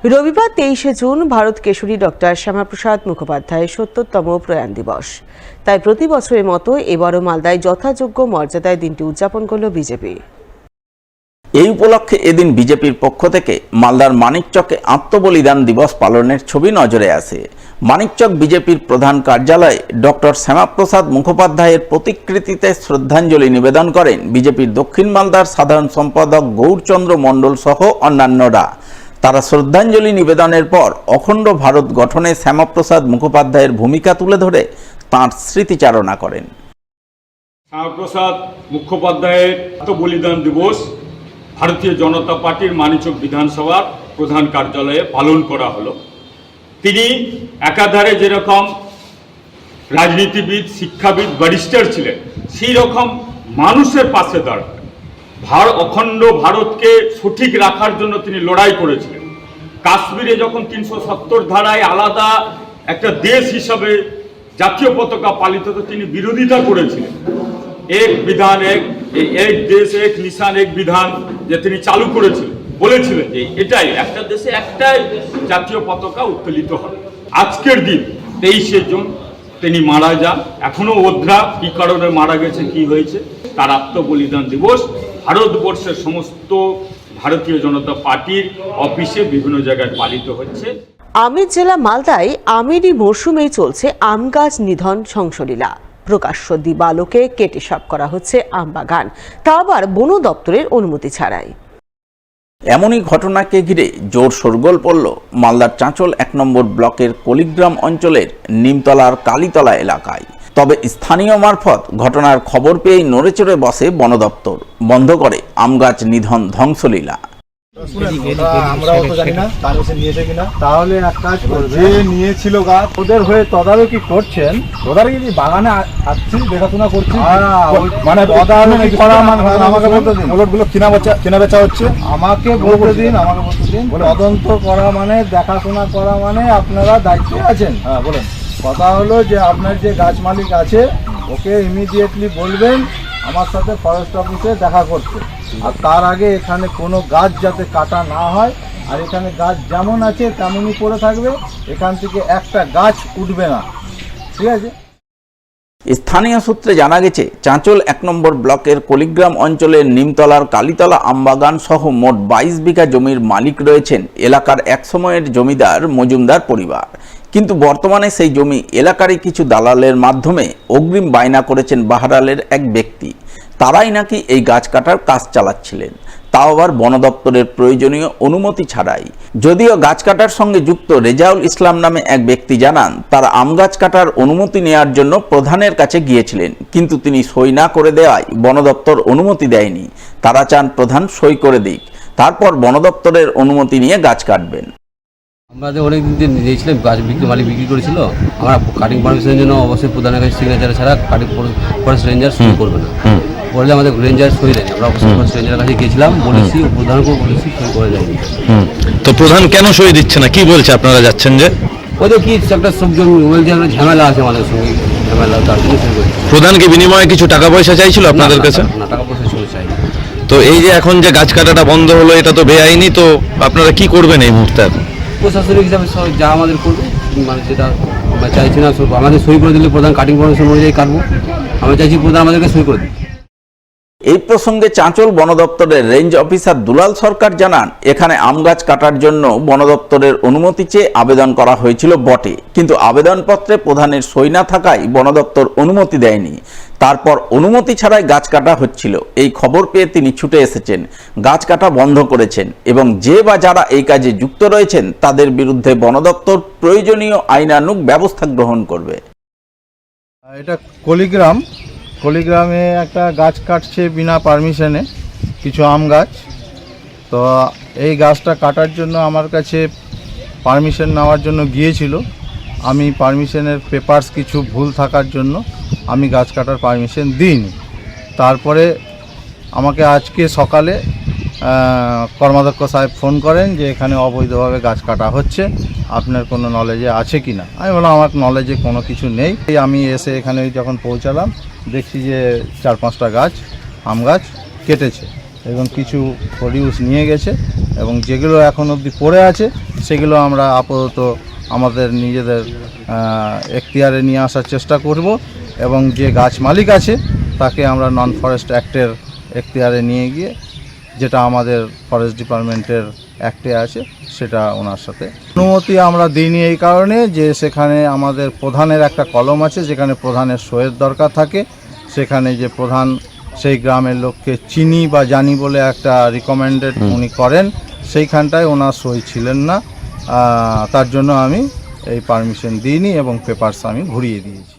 রবিবার 23শে June Bharat Keshari doctor Shyamaprasad মুখোপাধ্যায়ের ৭০তম প্রয়াণ দিবস। তাই প্রতি বছরের মতো এবারও মালদায় যথাযোগ্য মর্যাদায় দিনটি উদযাপন করল বিজেপি। এই উপলক্ষে এদিন বিজেপির পক্ষ থেকে মালদার মানিকচকে আত্মবলিদান দিবস পালনের ছবি নজরে আসে। মানিকচক বিজেপির প্রধান কার্যালয়ে ডক্টর শ্যামাপ্রসাদ মুখোপাধ্যায়ের প্রতিকৃতিতে শ্রদ্ধাঞ্জলি নিবেদন করেন বিজেপির দক্ষিণ মালদার সাধারণ সম্পাদক গৌরচন্দ্র মণ্ডল সহ অন্যান্যরা। তারা শ্রদ্ধাঞ্জলি নিবেদনের পর অখণ্ড ভারত গঠনে শ্যামাপ্রসাদ মুখোপাধ্যায়ের ভূমিকা তুলে ধরে তাঁর স্মৃতিচারণা করেন। শ্যামাপ্রসাদ মুখোপাধ্যায়ের আত্মবলিদান দিবস ভারতীয় জনতা পার্টির মানিকচক বিধানসভার প্রধান কার্যালয়ে পালন করা হলো। তিনি একাধারে যেরকম রাজনীতিবিদ, শিক্ষাবিদ, ব্যারিস্টার ছিলেন, সেই রকম মানুষের পাশে দাঁড়ান। অখণ্ড ভারতকে সঠিক রাখার জন্য তিনি লড়াই করেছিলেন। কাশ্মীরে যখন ৩৭০ ধারায় আলাদা একটা দেশ হিসাবে জাতীয় পতাকা পালিত হতো, তিনি বিরোধিতা করেছিলেন। এক বিধান এক দেশ এক নিশান এক বিধান যে তিনি চালু করেছিলেন, বলেছিলেন যে এটাই একটা দেশে একটাই জাতীয় পতাকা উত্তোলিত হবে। আজকের দিন 23শে জুন তিনি মারা যান। এখনো অধরা কি কারণে মারা গেছে, কি হয়েছে, তার আত্মবলিদান দিবস ভারতবর্ষের সমস্ত ভারতীয় জনতা পার্টির অফিসে বিভিন্ন জায়গায় পালিত হচ্ছে। আমির জেলা মালদায় আমিরি মরশুমেই চলছে আম গাছ নিধন ধ্বংসলীলা। প্রকাশ্য দিবালোকে কেটে সাফ করা হচ্ছে আম বাগান, তা আবার বন দপ্তরের অনুমতি ছাড়াই। এমনই ঘটনাকে ঘিরে জোর শোরগোল পড়ল মালদার চাঁচল ১ নম্বর ব্লকের কলিগ্রাম অঞ্চলের নিমতলার কালীতলা এলাকায়। তবে স্থানীয় মারফত ঘটনার খবর পেয়েই নড়েচড়ে বসে বন দপ্তর, বন্ধ করে আম গাছ নিধন ধ্বংসলীলা। আমরাও তো জানি না পারমিশন নিয়েছে কিনা। তাহলে এক কাজ করবে, যে নিয়েছিল গাছ ওদের হয়ে তদারকি করছেন, তদারকি বাগানে আসছি, দেখাশোনা করছি, মানে তদারকি করা আমাকে বলতে দিন। ওগুলো কেনা বেচা হচ্ছে, আমাকে বলতে দিন। তদন্ত করা মানে দেখাশোনা করা মানে আপনারা দায়িত্বে আছেন। হ্যাঁ বলেন। কথা হলো যে আপনার যে গাছ মালিক আছে ওকে ইমিডিয়েটলি বলবেন আমার সাথে ফরেস্ট অফিসে দেখা করতে, আর তার আগে এখানে কোনো গাছ যাতে কাটা না হয়। আর এখানে গাছ যেমন আছে তেমনই পড়ে থাকবে, এখান থেকে একটা গাছ উঠবে না, ঠিক আছে। স্থানীয় সূত্রে জানা গেছে, চাঁচল ১ নম্বর ব্লকের কলিগ্রাম অঞ্চলের নিমতলার কালীতলা আমবাগান সহ মোট ২২ বিঘা জমির মালিক রয়েছেন এলাকার একসময়ের জমিদার মজুমদার পরিবার। কিন্তু বর্তমানে সেই জমি এলাকারই কিছু দালালের মাধ্যমে অগ্রিম বায়না করেছেন বাহারালের এক ব্যক্তি। তারাই নাকি এই গাছ কাটার কাজ চালাচ্ছিলেন, তাও আবার বন দপ্তরের প্রয়োজনীয় অনুমতি ছাড়াই। যদিও গাছ কাটার সঙ্গে যুক্ত রেজাউল ইসলাম নামে এক ব্যক্তি জানান, তারা আম গাছ কাটার অনুমতি নেওয়ার জন্য প্রধানের কাছে গিয়েছিলেন, কিন্তু তিনি সই না করে দেওয়ায় বন দপ্তর অনুমতি দেয়নি। তারা চান প্রধান সই করে দিক, তারপর বন দপ্তরের অনুমতি নিয়ে গাছ কাটবেন। আমরা অনেক দিন দিয়েছিলাম, গাছ মালিক বিক্রি করেছিল। আমরা কাটিং পারমিশনের জন্য অবশ্যই প্রধানের কাছে সিগনেচার ছাড়া কাটিং ফরেস্ট রেঞ্জার সই করবে না বললে আমাদের রেঞ্জার সই দেয়নি। আমরা অবশ্যই ফরেস্ট রেঞ্জারের কাছে গিয়েছিলাম, বলেছি প্রধানকেও বলেছি, সই করে দেয়নি। তো প্রধান কেন সই দিচ্ছে না, কি বলছে আপনারা যাচ্ছেন যে? ওদের কি একটা সব বলছে একটা ঝামেলা আছে আমাদের সঙ্গে, ঝামেলা, তার জন্য সই করেছি। প্রধানকে বিনিময়ে কিছু টাকা পয়সা চাইছিল আপনাদের কাছে? না, টাকা পয়সা সই চাই। তো এই যে এখন যে গাছ কাটাটা বন্ধ হলো, এটা তো বেআইনি, তো আপনারা কি করবেন এই মুহূর্তে? প্রশাসনিক হিসাবে যা আমাদের করবো, মানে যেটা আমরা চাইছি না, আমাদের সই করে দিলে প্রধান কাটিং পারমিশন অনুযায়ী কাটবো। আমরা চাইছি প্রধান আমাদেরকে সই করে দিই। এই প্রসঙ্গে চাঁচল বন দপ্তরের রেঞ্জ অফিসার দুলাল সরকার জানান, এখানে আম গাছ কাটার জন্য বন দপ্তরের অনুমতি চেয়ে আবেদন করা হয়েছিল বটে, কিন্তু আবেদনপত্রে প্রধানের সই না থাকায় বন দপ্তর অনুমতি দেয়নি। তারপর অনুমতি ছাড়াই গাছ কাটা হচ্ছিল। এই খবর পেয়ে তিনি ছুটে এসেছেন, গাছ কাটা বন্ধ করেছেন এবং যে বা যারা এই কাজে যুক্ত রয়েছেন তাদের বিরুদ্ধে বন দপ্তর প্রয়োজনীয় আইনানুগ ব্যবস্থা গ্রহণ করবে। এটা কলিগ্রামে একটা গাছ কাটছে বিনা পারমিশনে, কিছু আম গাছ। তো এই গাছটা কাটার জন্য আমার কাছে পারমিশন নেওয়ার জন্য গিয়েছিল। আমি পারমিশনের পেপারস কিছু ভুল থাকার জন্য আমি গাছ কাটার পারমিশন দিইনি। তারপরে আমাকে আজকে সকালে কর্মাধ্যক্ষ সাহেব ফোন করেন যে এখানে অবৈধভাবে গাছ কাটা হচ্ছে, আপনার কোনো নলেজে আছে কি না। আমি বললাম আমার নলেজে কোনো কিছু নেই। আমি এসে এখানে যখন পৌঁছালাম দেখছি যে ৪-৫টা গাছ আম গাছ কেটেছে এবং কিছু প্রডিউস নিয়ে গেছে, এবং যেগুলো এখন অবধি পড়ে আছে সেগুলো আমরা আপাতত আমাদের নিজেদের এখতিয়ারে নিয়ে আসার চেষ্টা করব এবং যে গাছ মালিক আছে তাকে আমরা নন ফরেস্ট অ্যাক্টের এখতিয়ারে নিয়ে গিয়ে, যেটা আমাদের ফরেস্ট ডিপার্টমেন্টের অ্যাক্টে আছে, সেটা ওনার সাথে অনুমতি আমরা দিইনি এই কারণে যে সেখানে আমাদের প্রধানের একটা কলম আছে, যেখানে প্রধানের সইয়ের দরকার থাকে। সেখানে যে প্রধান সেই গ্রামের লোককে চিনি বা জানি বলে একটা রিকমেন্ডেড উনি করেন, সেইখানটায় ওনার সই ছিলেন না। তার জন্য আমি এই পারমিশন দিইনি এবং পেপারস আমি ঘুরিয়ে দিয়েছি।